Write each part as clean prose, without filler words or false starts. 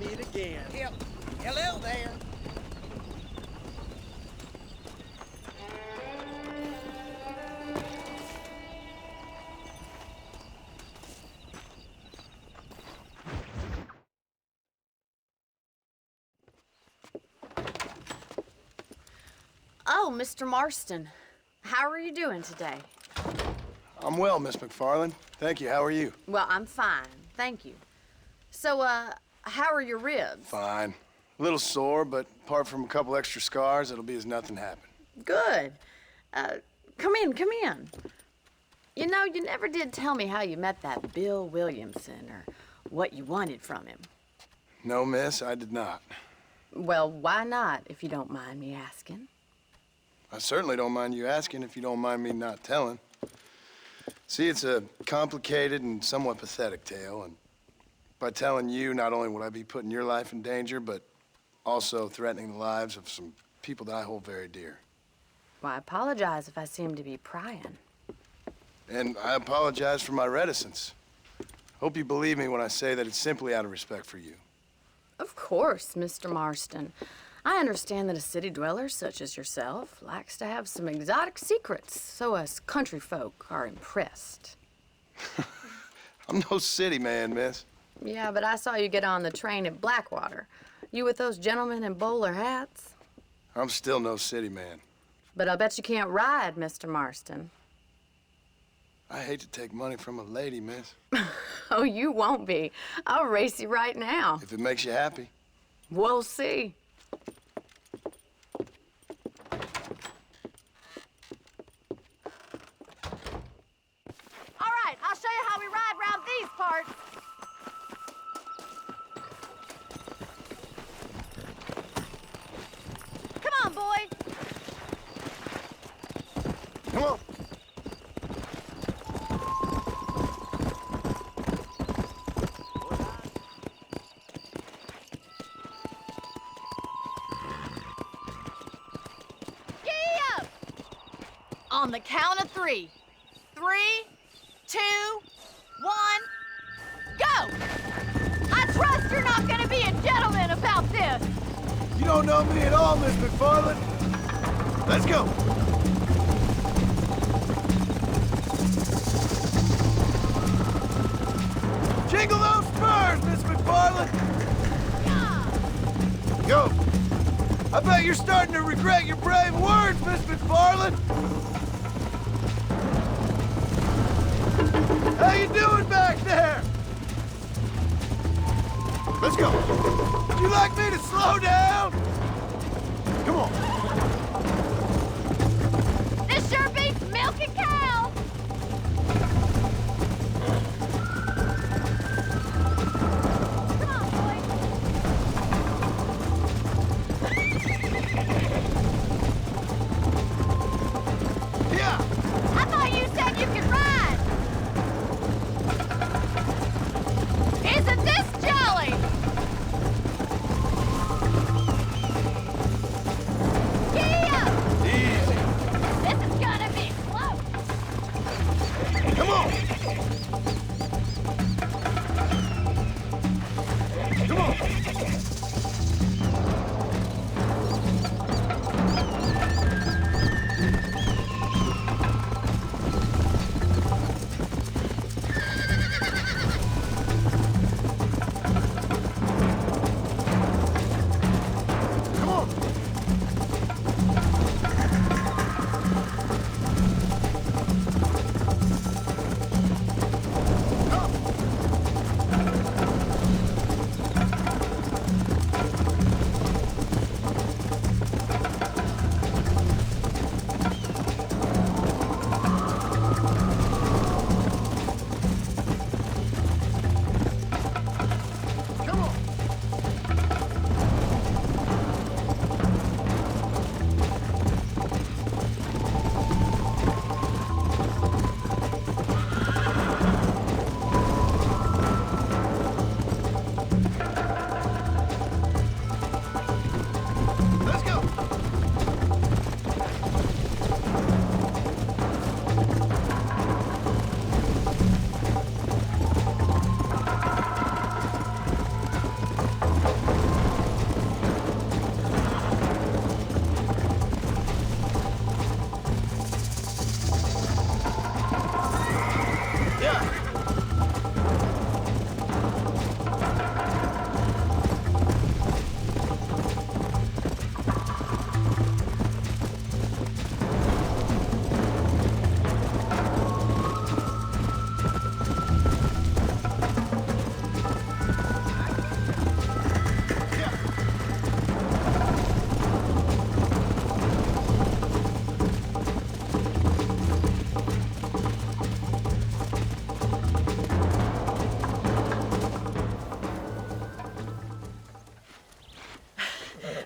meet again. Yep. Hello there. Oh, Mr. Marston. How are you doing today? I'm well, Miss McFarland. Thank you. How are you? Well, I'm fine. Thank you. So, how are your ribs? Fine. A little sore, but apart from a couple extra scars, it'll be as nothing happened. Good. Come in, come in. You know, you never did tell me how you met that Bill Williamson or what you wanted from him. No, miss, I did not. Well, why not, if you don't mind me asking? I certainly don't mind you asking if you don't mind me not telling. See, it's a complicated and somewhat pathetic tale, and by telling you, not only would I be putting your life in danger, but also threatening the lives of some people that I hold very dear. Well, I apologize if I seem to be prying. And I apologize for my reticence. Hope you believe me when I say that it's simply out of respect for you. Of course, Mr. Marston. I understand that a city dweller such as yourself likes to have some exotic secrets, so us country folk are impressed. I'm no city man, miss. Yeah, but I saw you get on the train at Blackwater. You with those gentlemen in bowler hats? I'm still no city man. But I'll bet you can't ride, Mr. Marston. I hate to take money from a lady, miss. Oh, you won't be. I'll race you right now. If it makes you happy. We'll see. All right, I'll show you how we ride around these parts. Come on, boy. Come on. On the count of 3. 3, 2, 1, go! I trust you're not gonna be a gentleman about this. You don't know me at all, Miss McFarland. Let's go. Jingle those spurs, Miss McFarland. Yeah. Go. I bet you're starting to regret your brave words, Miss McFarland. How you doing back there? Let's go. Would you like me to slow down? Come on. This sure beats milking cow. Come on, boy. Yeah. I thought you said you could ride. Isn't this jolly? Gee up! Easy. This is gonna be close.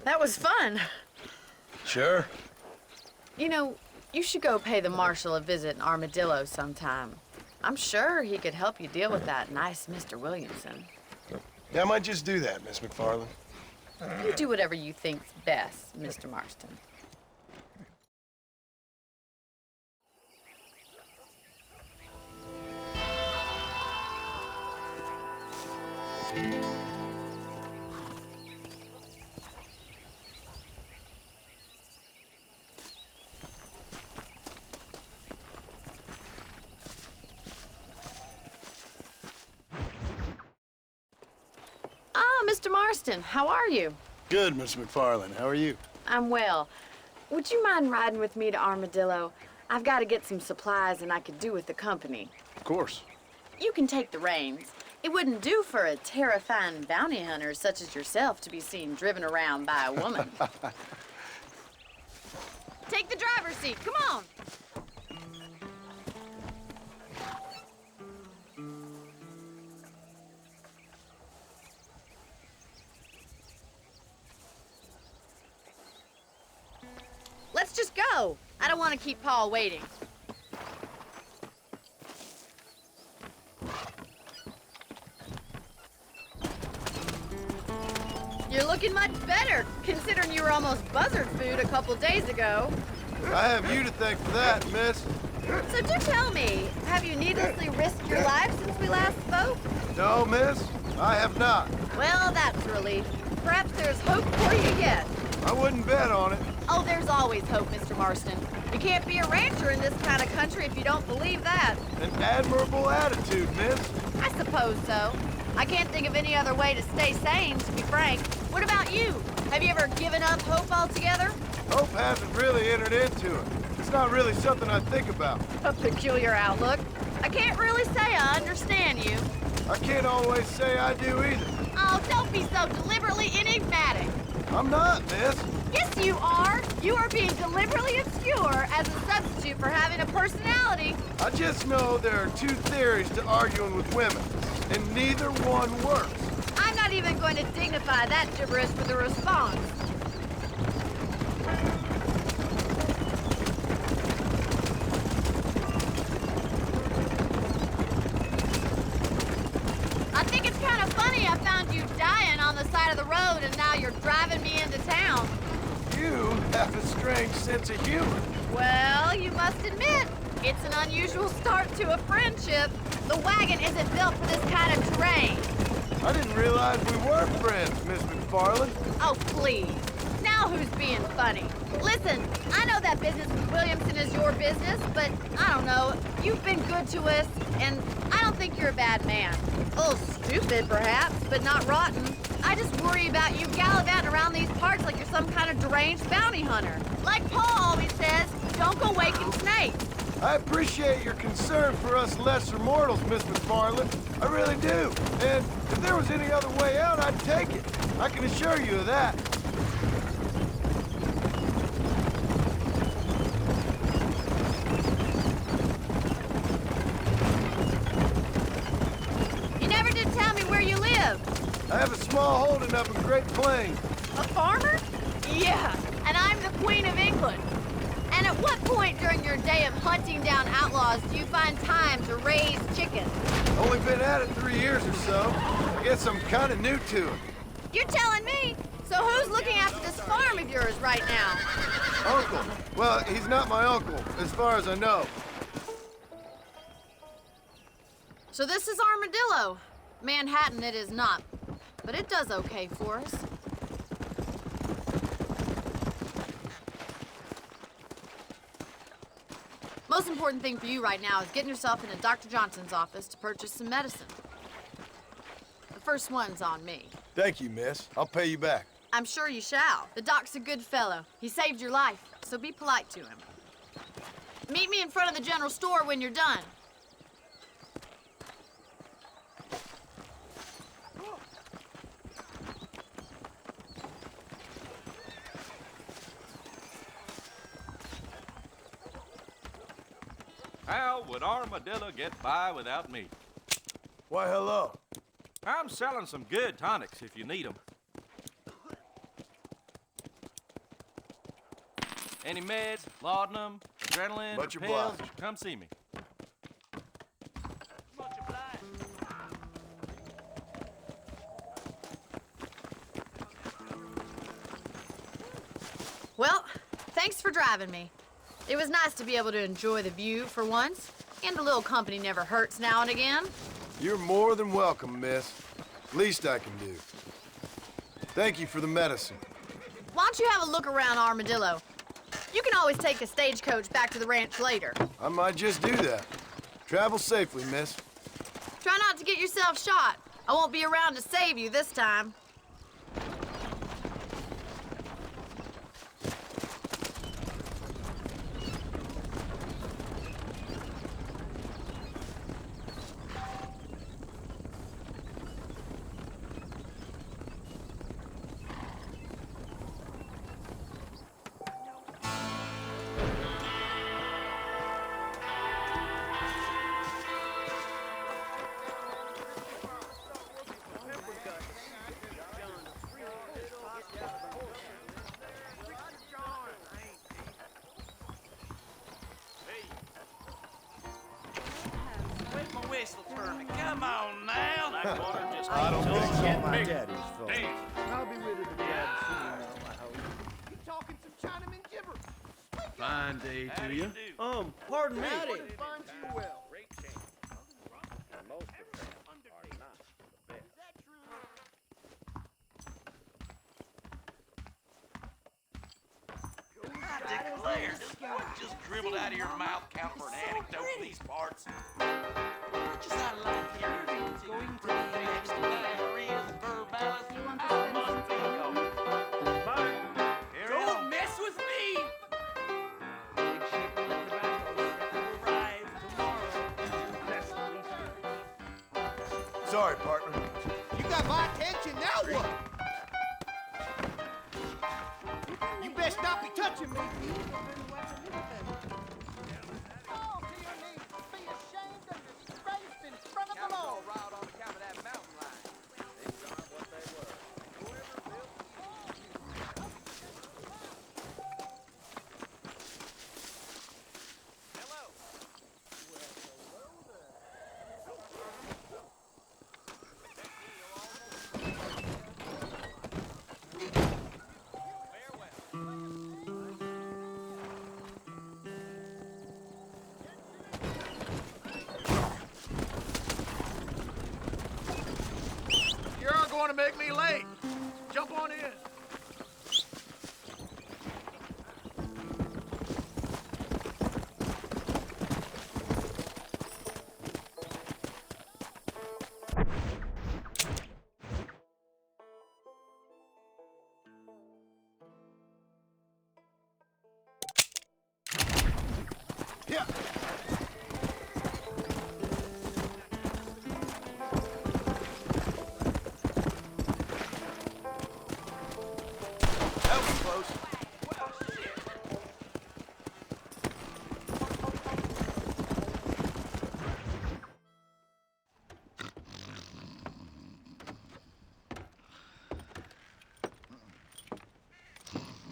That was fun. Sure. You know, you should go pay the marshal a visit in Armadillo sometime. I'm sure he could help you deal with that nice Mr. Williamson. Yeah, I might just do that, Miss McFarland. You do whatever you think's best, Mr. Marston. Mr. Marston, how are you? Good, Miss McFarland. How are you? I'm well. Would you mind riding with me to Armadillo? I've got to get some supplies and I could do with the company. Of course. You can take the reins. It wouldn't do for a terrifying bounty hunter such as yourself to be seen driven around by a woman. Take the driver's seat, come on! Let's just go. I don't want to keep Paul waiting. You're looking much better, considering you were almost buzzard food a couple days ago. I have you to thank for that, miss. So do tell me, have you needlessly risked your life since we last spoke? No, miss, I have not. Well, that's a relief. Perhaps there's hope for you yet. I wouldn't bet on it. Oh, there's always hope, Mr. Marston. You can't be a rancher in this kind of country if you don't believe that. An admirable attitude, miss. I suppose so. I can't think of any other way to stay sane, to be frank. What about you? Have you ever given up hope altogether? Hope hasn't really entered into it. It's not really something I think about. A peculiar outlook. I can't really say I understand you. I can't always say I do either. Oh, don't be so deliberately enigmatic. I'm not, miss. Yes, you are. You are being deliberately obscure as a substitute for having a personality. I just know there are two theories to arguing with women, and neither one works. I'm not even going to dignify that gibberish with a response. I think it's kind of funny I found you dying on the side of the road and now you're driving me into town. You have a strange sense of humor. Well, you must admit, it's an unusual start to a friendship. The wagon isn't built for this kind of terrain. I didn't realize we were friends, Miss McFarland. Oh, please. Now who's being funny? Listen, I know that business with Williamson is your business, but I don't know. You've been good to us, and I don't think you're a bad man. A little stupid, perhaps, but not rotten. I just worry about you gallivanting around these parts like you're some kind of deranged bounty hunter. Like Paul always says, don't go waking snakes. I appreciate your concern for us lesser mortals, Miss McFarland. I really do. And if there was any other way out, I'd take it. I can assure you of that. You never did tell me where you live. I have a small holding up in Great Plains. A farmer? Yeah, and I'm the Queen of England. And at what point during your day of hunting down outlaws do you find time to raise chickens? Only been at it 3 years or so. I guess I'm kind of new to it. You're telling me? So who's looking after this farm of yours right now? Uncle. Well, he's not my uncle, as far as I know. So this is Armadillo. Manhattan it is not, but it does okay for us. Most important thing for you right now is getting yourself into Dr. Johnson's office to purchase some medicine. The first one's on me. Thank you, miss. I'll pay you back. I'm sure you shall. The doc's a good fellow. He saved your life, so be polite to him. Meet me in front of the general store when you're done. How would Armadillo get by without me? Why, hello. I'm selling some good tonics if you need them. Any meds, laudanum, adrenaline, Much or pills, obliged. come see me. Well, thanks for driving me. It was nice to be able to enjoy the view for once, and a little company never hurts now and again. You're more than welcome, miss. Least I can do. Thank you for the medicine. Why don't you have a look around Armadillo? You can always take a stagecoach back to the ranch later. I might just do that. Travel safely, miss. Try not to get yourself shot. I won't be around to save you this time. Where's my whistle for me? Come on now. Blackwater just I don't think so. My daddy's fault. Damn. I'll be rid of the dad soon now, I hope. You talking some Chinaman gibberish? Fine day How to do you. you do? Pardon me. Find you well. I declare, this boy just dribbled out of your mouth count for an anecdote in these parts. Much as I like hearing it, going to the next there is verbalis. I must be going. Don't mess with me! Big shipment of tobacco will arrive tomorrow. Sorry, partner. You got my attention, now what? You best not be touching me. Fall to your knees. Be ashamed of disgrace in front of the Lord. You're going to make me late. Jump on in. Yeah. That was close.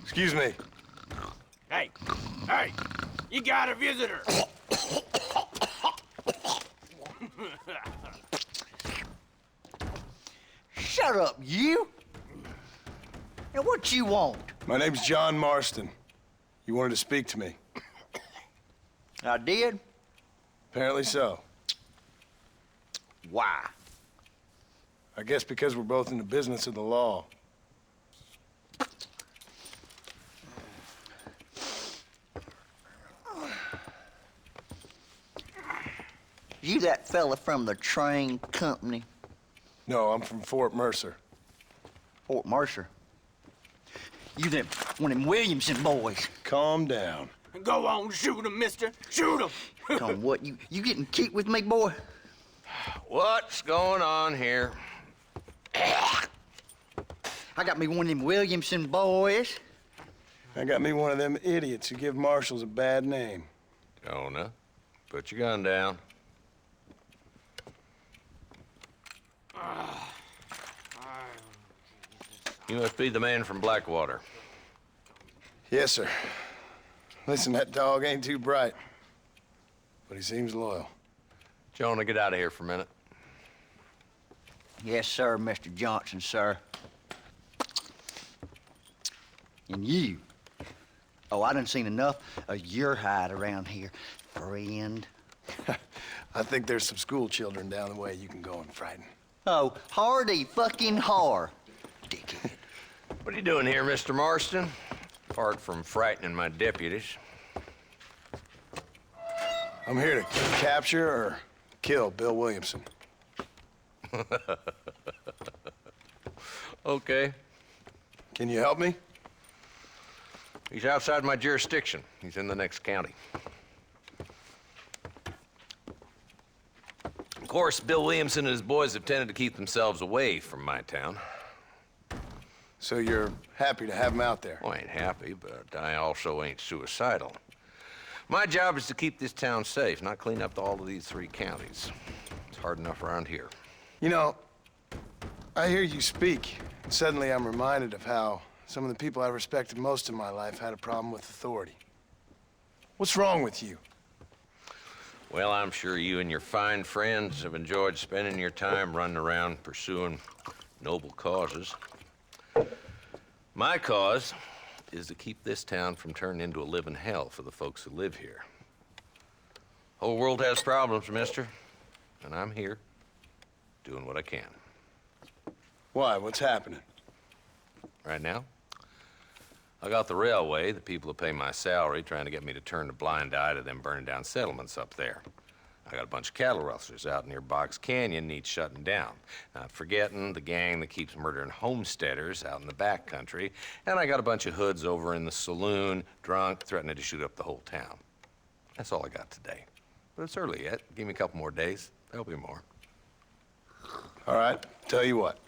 Excuse me. Hey, hey, you got a visitor. Shut up, you! And what you want? My name's John Marston. You wanted to speak to me. I did? Apparently so. Why? I guess because we're both in the business of the law. You that fella from the train company, No, I'm from Fort Mercer. Fort Mercer? You them one of them Williamson boys. Calm down. Go on, shoot him, mister. Shoot him. Come what, you getting kicked with me, boy? What's going on here? I got me one of them Williamson boys. I got me one of them idiots who give marshals a bad name. Jonah, put your gun down. You must be the man from Blackwater. Yes, sir. Listen, that dog ain't too bright, but he seems loyal. Jonah, get out of here for a minute. Yes, sir, Mr. Johnson, sir. And you. Oh, I done seen enough of your hide around here, friend. I think there's some school children down the way you can go and frighten. Oh, hardy fucking har. Dickhead. What are you doing here, Mr. Marston? Apart from frightening my deputies. I'm here to capture or kill Bill Williamson. Okay. Can you help me? He's outside my jurisdiction. He's in the next county. Of course, Bill Williamson and his boys have tended to keep themselves away from my town. So you're happy to have him out there? Well, I ain't happy, but I also ain't suicidal. My job is to keep this town safe, not clean up all of these 3 counties. It's hard enough around here. You know, I hear you speak, and suddenly I'm reminded of how some of the people I respected most in my life had a problem with authority. What's wrong with you? Well, I'm sure you and your fine friends have enjoyed spending your time running around pursuing noble causes. My cause is to keep this town from turning into a living hell for the folks who live here. Whole world has problems, mister, and I'm here doing what I can. Why? What's happening? Right now, I got the railway, the people who pay my salary, trying to get me to turn a blind eye to them burning down settlements up there. I got a bunch of cattle rustlers out near Box Canyon needs shutting down. Not forgetting the gang that keeps murdering homesteaders out in the back country. And I got a bunch of hoods over in the saloon, drunk, threatening to shoot up the whole town. That's all I got today. But it's early yet. Give me a couple more days. There'll be more. All right, tell you what.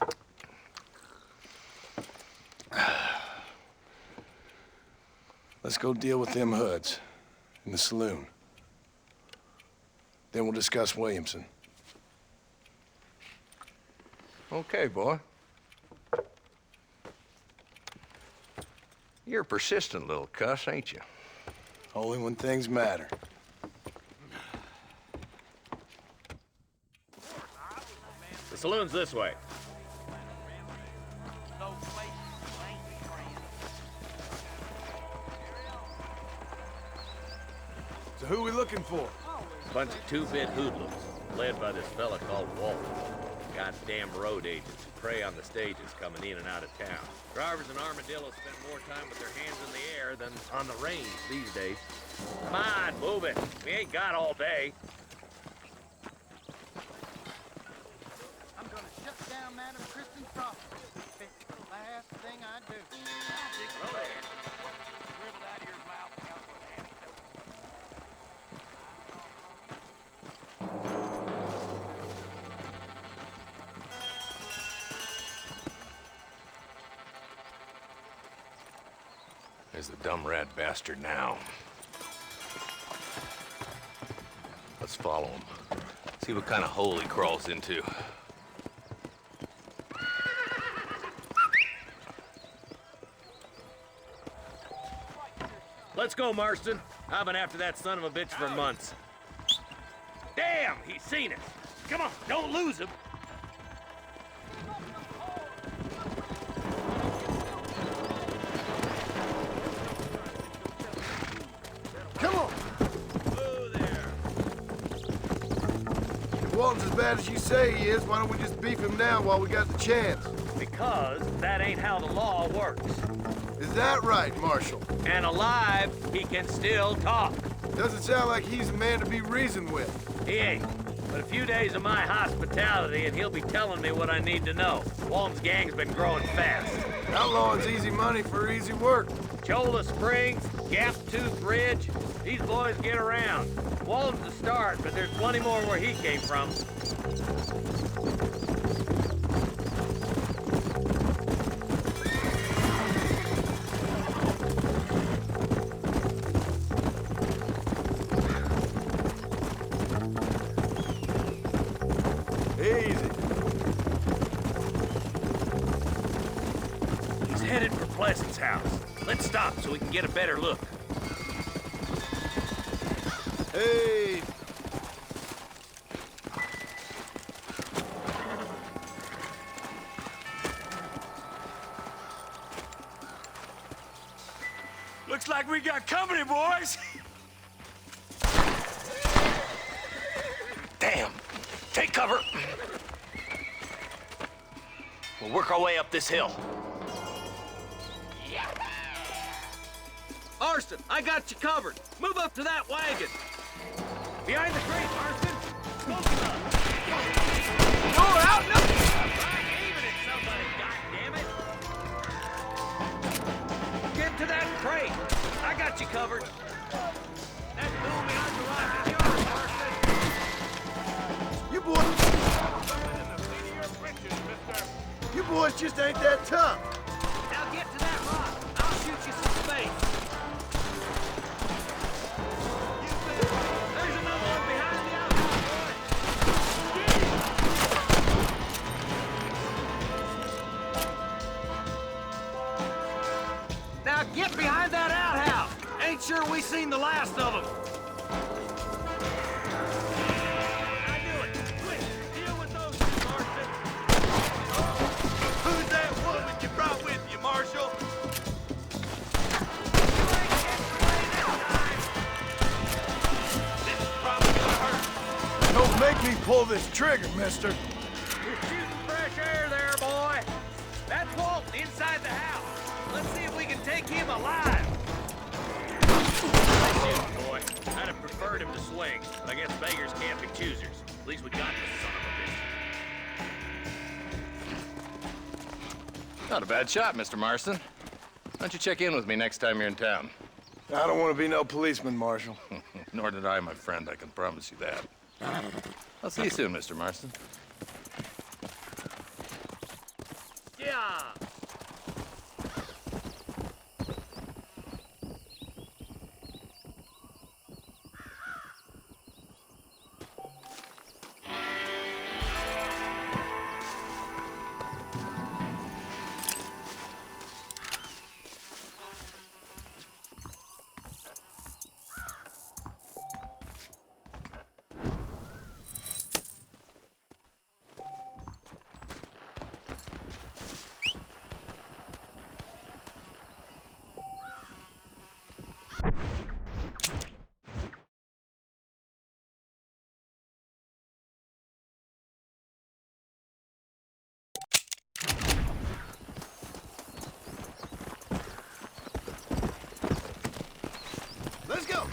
Let's go deal with them hoods in the saloon. Then we'll discuss Williamson. Okay, boy. You're a persistent little cuss, ain't you? Only when things matter. The saloon's this way. So who we looking for? Bunch of 2-bit hoodlums, led by this fella called Walt. Goddamn road agents who prey on the stages coming in and out of town. Drivers and armadillos spend more time with their hands in the air than on the range these days. Come on, move it. We ain't got all day. I'm gonna shut down Madam Kristen's property. It's the last thing I do. There's the dumb rat bastard now. Let's follow him. See what kind of hole he crawls into. Let's go, Marston. I've been after that son of a bitch for months. Damn, he's seen us. Come on, don't lose him. Come on! Whoa there. If Walton's as bad as you say he is, why don't we just beef him now while we got the chance? Because that ain't how the law works. Is that right, Marshal? And alive, he can still talk. Doesn't sound like he's a man to be reasoned with. He ain't. But a few days of my hospitality and he'll be telling me what I need to know. Walton's gang's been growing fast. Outlawing's easy money for easy work. Cholla Springs, Gap Tooth Ridge, these boys get around. Walton's the start, but there's plenty more where he came from. Easy. He's headed for Pleasant's house. Let's stop so we can get a better look. Hey! Looks like we got company, boys. Damn. Take cover. We'll work our way up this hill. Marston, I got you covered. Move up to that wagon. Behind the crate, Marston. Smoking up. You're out now. I'm aiming at somebody, goddammit. Get to that crate. I got you covered. That fool behind the rock is yours, Marston. You boys... You boys just ain't that tough. Now get to that rock. I'll shoot you some space. There's another one behind the outhouse, boy. Now get behind that outhouse. Ain't sure we seen the last of them. I knew it. Quick, deal with those two, Marston. Who's that woman you brought with you, Marshal? This is probably gonna hurt. Don't make me pull this trigger, mister. You're shooting fresh air there, boy. That's Walton inside the house. Let's see if we can take him alive. Nice shooting, boy. I'd have preferred him to swing, but I guess beggars can't be choosers. At least we got this son of a bitch. Not a bad shot, Mr. Marston. Why don't you check in with me next time you're in town? I don't want to be no policeman, Marshal. Nor did I, my friend. I can promise you that. I'll see you soon, Mr. Marston. Yeah. Let's go.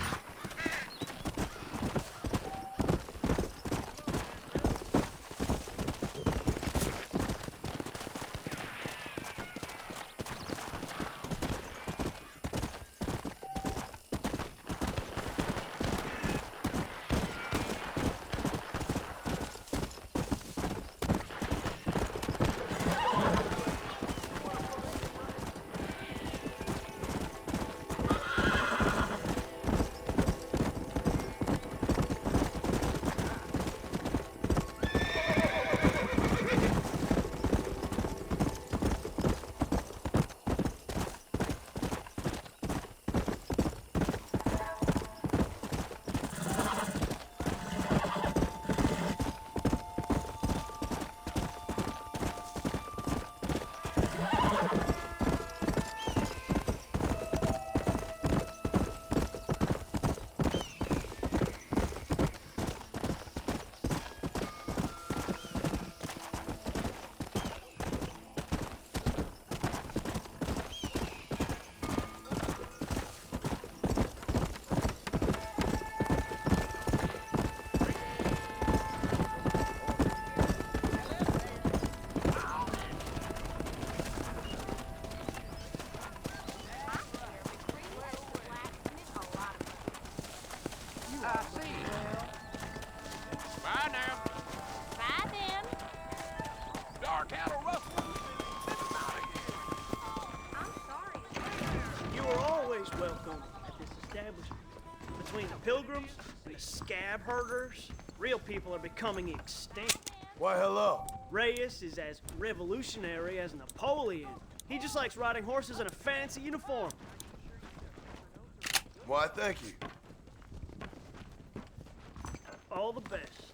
Between the pilgrims and the scab herders, real people are becoming extinct. Why, hello. Reyes is as revolutionary as Napoleon. He just likes riding horses in a fancy uniform. Why, thank you. All the best.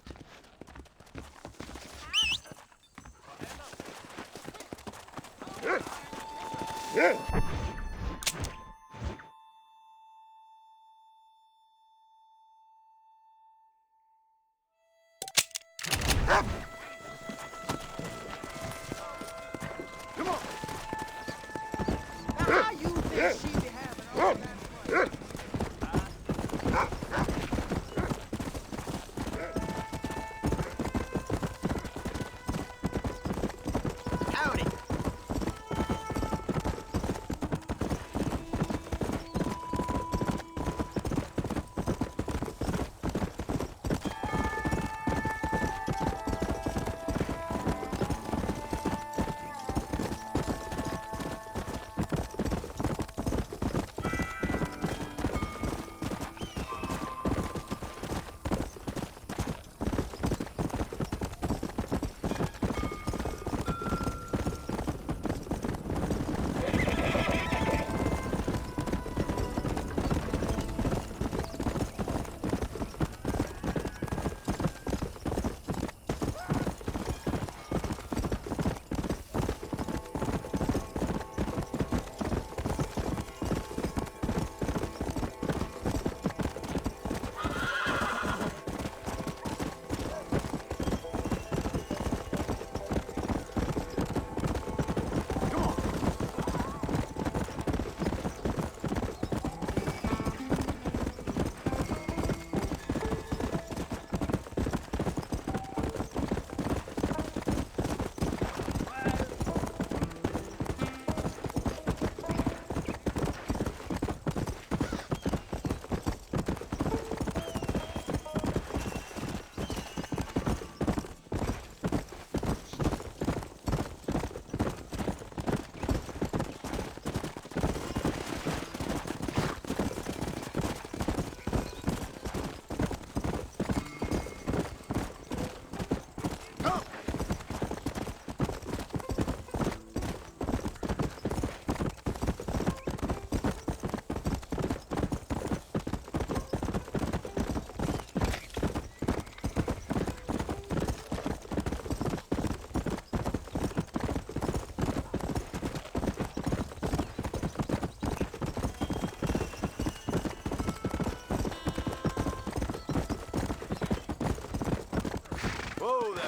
Whoa there.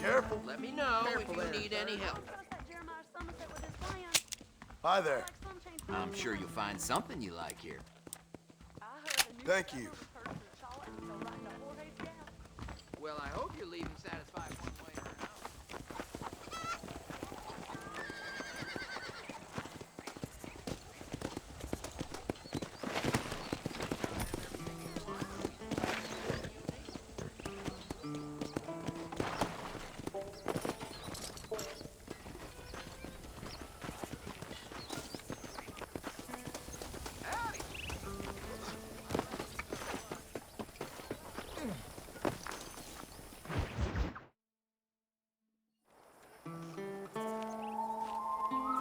Careful. Let me know if you need any help. Hi there. I'm sure you'll find something you like here. Thank you. Well, I hope you're leaving satisfied one way or another.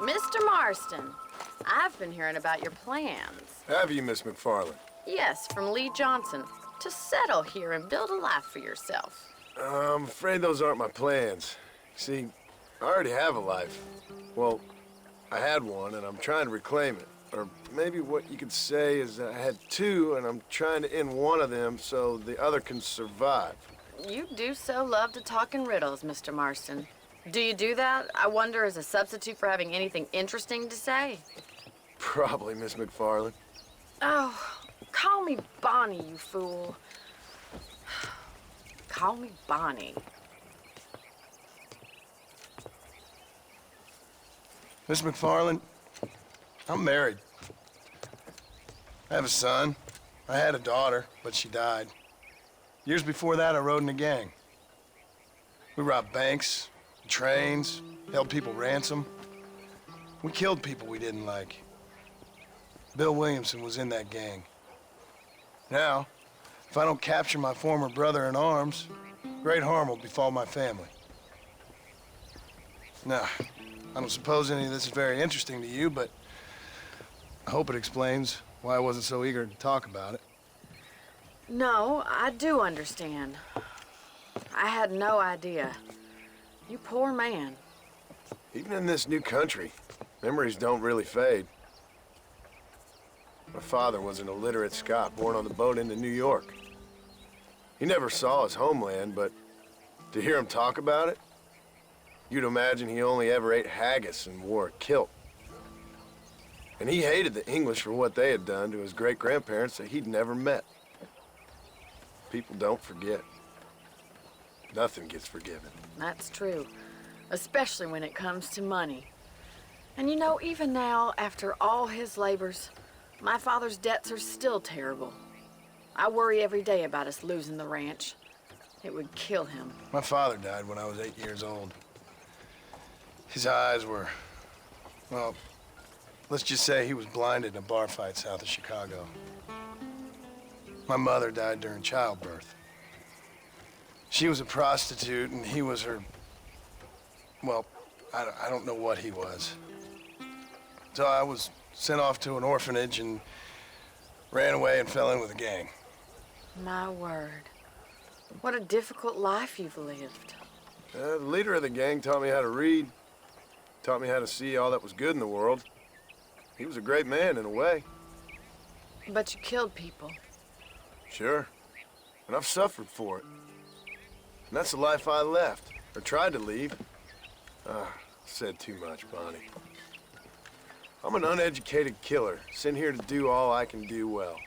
Mr. Marston, I've been hearing about your plans. Have you, Miss McFarland? Yes, from Lee Johnson, to settle here and build a life for yourself. I'm afraid those aren't my plans. See, I already have a life. Well, I had one, and I'm trying to reclaim it. Or maybe what you could say is I had two, and I'm trying to end one of them so the other can survive. You do so love to talk in riddles, Mr. Marston. Do you do that, I wonder, as a substitute for having anything interesting to say? Probably, Miss McFarland. Oh, call me Bonnie, you fool. Call me Bonnie. Miss McFarland, I'm married. I have a son. I had a daughter, but she died. Years before that, I rode in a gang. We robbed banks, trains, held people ransom. We killed people we didn't like. Bill Williamson was in that gang. Now, if I don't capture my former brother in arms, great harm will befall my family. Now, I don't suppose any of this is very interesting to you, but I hope it explains why I wasn't so eager to talk about it. No, I do understand. I had no idea. You poor man. Even in this new country, memories don't really fade. My father was an illiterate Scot born on the boat into New York. He never saw his homeland, but to hear him talk about it, you'd imagine he only ever ate haggis and wore a kilt. And he hated the English for what they had done to his great-grandparents that he'd never met. People don't forget. Nothing gets forgiven. That's true, especially when it comes to money. And you know, even now, after all his labors, my father's debts are still terrible. I worry every day about us losing the ranch. It would kill him. My father died when I was 8 years old. His eyes were, well, let's just say he was blinded in a bar fight south of Chicago. My mother died during childbirth. She was a prostitute, and he was her, well, I don't know what he was. So I was sent off to an orphanage and ran away and fell in with a gang. My word. What a difficult life you've lived. The leader of the gang taught me how to read, taught me how to see all that was good in the world. He was a great man in a way. But you killed people. Sure. And I've suffered for it. And that's the life I left, or tried to leave. Said too much, Bonnie. I'm an uneducated killer, sent here to do all I can do well.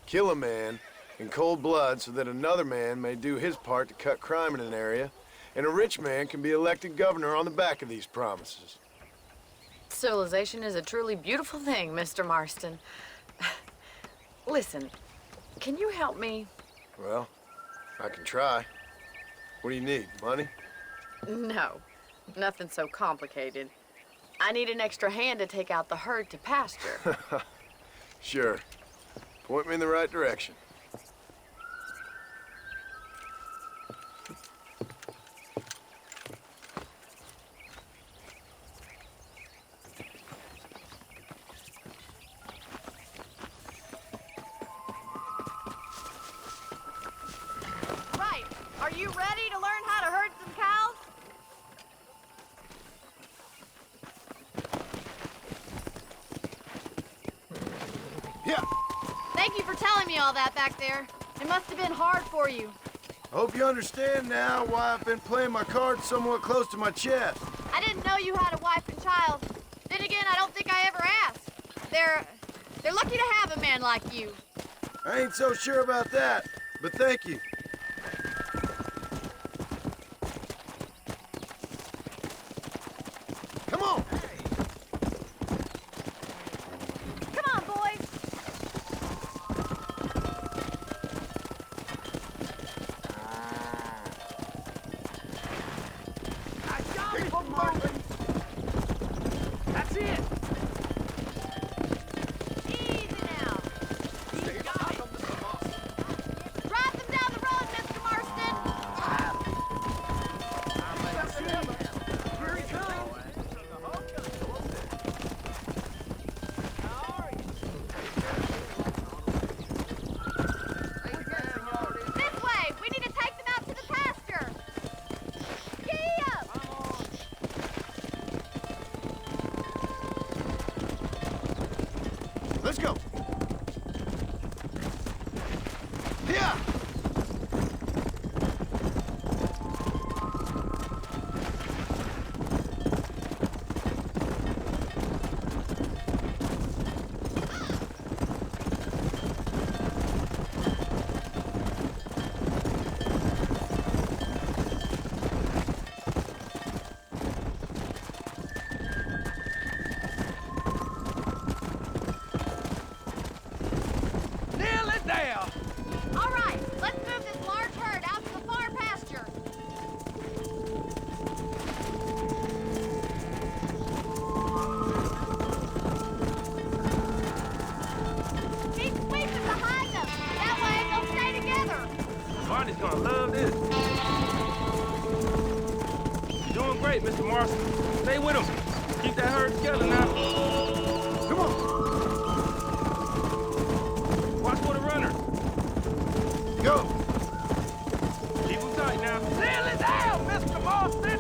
Kill a man in cold blood so that another man may do his part to cut crime in an area, and a rich man can be elected governor on the back of these promises. Civilization is a truly beautiful thing, Mr. Marston. Listen, can you help me? Well, I can try. What do you need, money? No, nothing so complicated. I need an extra hand to take out the herd to pasture. Sure. Point me in the right direction. Right. Are you ready to learn how to herd some cows? Yeah. Thank you for telling me all that back there. It must have been hard for you. I hope you understand now why I've been playing my cards somewhat close to my chest. I didn't know you had a wife and child. Then again, I don't think I ever asked. They're lucky to have a man like you. I ain't so sure about that, but thank you. Come on! Come on, boys. Keep 'em moving. That's it. Easy now. Drive them down the road, Mr. Marston. Here he comes. This way. We need to take them out to the pasture. Gee up. Let's go. Yeah. Nail it down. All right. Let's move this large herd out to the far pasture. Keep sweeping behind them. That way they'll stay together. Barney's gonna love this. You're doing great, Mr. Marston. Stay with him. Keep that herd together now. Come on. Go! Keep him tight now. Nearly there, Mr. Marston!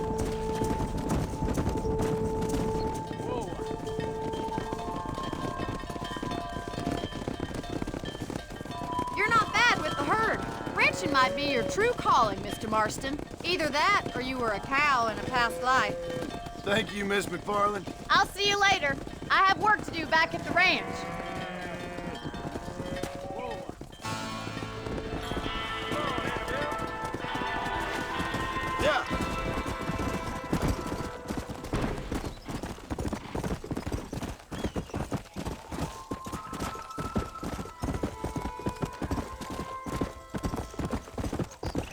Whoa. You're not bad with the herd. Ranching might be your true calling, Mr. Marston. Either that, or you were a cow in a past life. Thank you, Miss McFarland. I'll see you later. I have work to do back at the ranch. Yeah.